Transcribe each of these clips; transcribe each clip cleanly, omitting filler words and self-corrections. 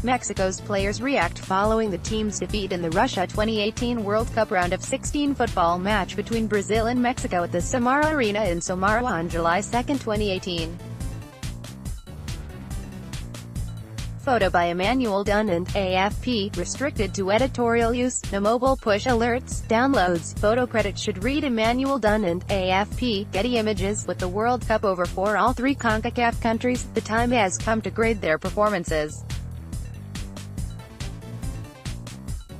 Mexico's players react following the team's defeat in the Russia 2018 World Cup round of 16 football match between Brazil and Mexico at the Samara Arena in Samara on July 2, 2018. Photo by Emmanuel Dunn and AFP, restricted to editorial use, no mobile push alerts, downloads. Photo credit should read Emmanuel Dunn and AFP, Getty Images. With the World Cup over for all three CONCACAF countries, the time has come to grade their performances.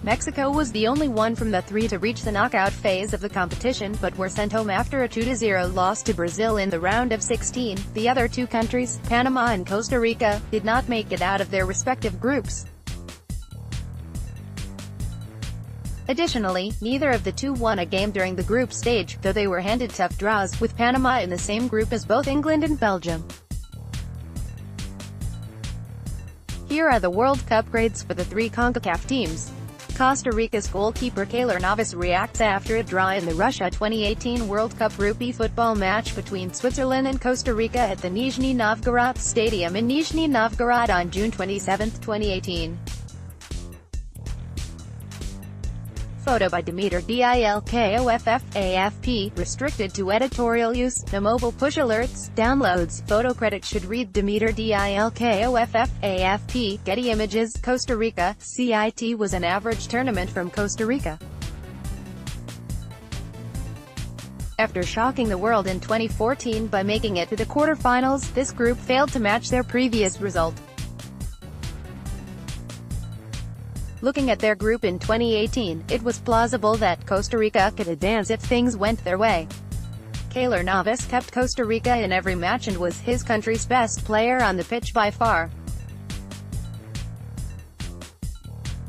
Mexico was the only one from the three to reach the knockout phase of the competition, but were sent home after a 2-0 loss to Brazil in the round of 16. The other two countries, Panama and Costa Rica, did not make it out of their respective groups. Additionally, neither of the two won a game during the group stage, though they were handed tough draws, with Panama in the same group as both England and Belgium. Here are the World Cup grades for the three CONCACAF teams. Costa Rica's goalkeeper Keylor Navas reacts after a draw in the Russia 2018 World Cup Group E football match between Switzerland and Costa Rica at the Nizhny Novgorod Stadium in Nizhny Novgorod on June 27, 2018. Photo by Demeter Dilkoff, AFP, restricted to editorial use, no mobile push alerts, downloads. Photo credit should read Demeter Dilkoff, AFP, Getty Images. Costa Rica, CIT was an average tournament from Costa Rica. After shocking the world in 2014 by making it to the quarterfinals, this group failed to match their previous result. Looking at their group in 2018, it was plausible that Costa Rica could advance if things went their way. Keylor Navas kept Costa Rica in every match and was his country's best player on the pitch by far.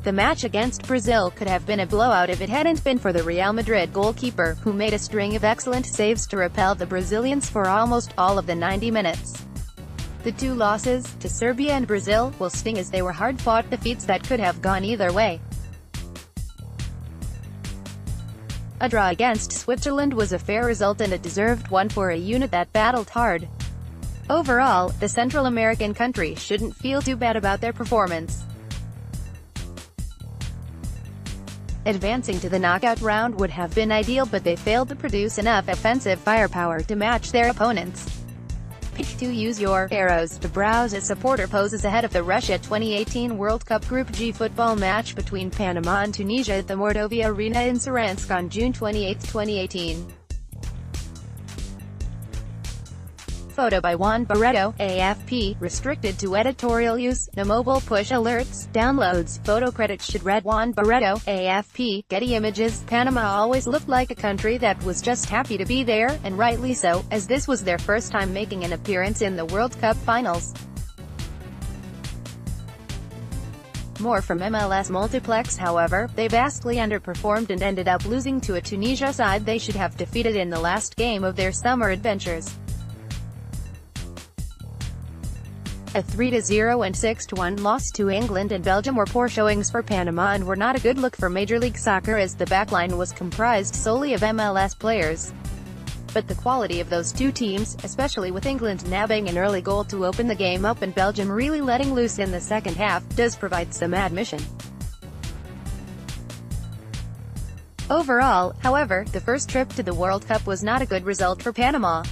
The match against Brazil could have been a blowout if it hadn't been for the Real Madrid goalkeeper, who made a string of excellent saves to repel the Brazilians for almost all of the 90 minutes. The two losses, to Serbia and Brazil, will sting as they were hard-fought defeats that could have gone either way. A draw against Switzerland was a fair result and a deserved one for a unit that battled hard. Overall, the Central American country shouldn't feel too bad about their performance. Advancing to the knockout round would have been ideal, but they failed to produce enough offensive firepower to match their opponents. Pick to use your arrows to browse. A supporter poses ahead of the Russia 2018 World Cup Group G football match between Panama and Tunisia at the Mordovia Arena in Saransk on June 28, 2018. Photo by Juan Barreto, AFP, restricted to editorial use, no mobile push alerts, downloads. Photo credit should read Juan Barreto, AFP, Getty Images. Panama always looked like a country that was just happy to be there, and rightly so, as this was their first time making an appearance in the World Cup finals. More from MLS Multiplex. However, they vastly underperformed and ended up losing to a Tunisia side they should have defeated in the last game of their summer adventures. A 3-0 and 6-1 loss to England and Belgium were poor showings for Panama and were not a good look for Major League Soccer, as the backline was comprised solely of MLS players. But the quality of those two teams, especially with England nabbing an early goal to open the game up and Belgium really letting loose in the second half, does provide some admission. Overall, however, the first trip to the World Cup was not a good result for Panama.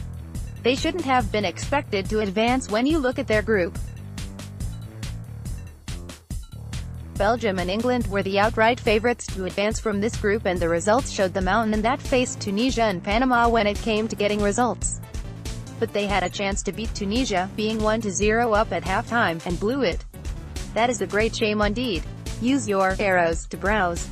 They shouldn't have been expected to advance when you look at their group. Belgium and England were the outright favorites to advance from this group, and the results showed the mountain that faced Tunisia and Panama when it came to getting results. But they had a chance to beat Tunisia, being 1-0 up at halftime, and blew it. That is a great shame indeed. Use your arrows to browse.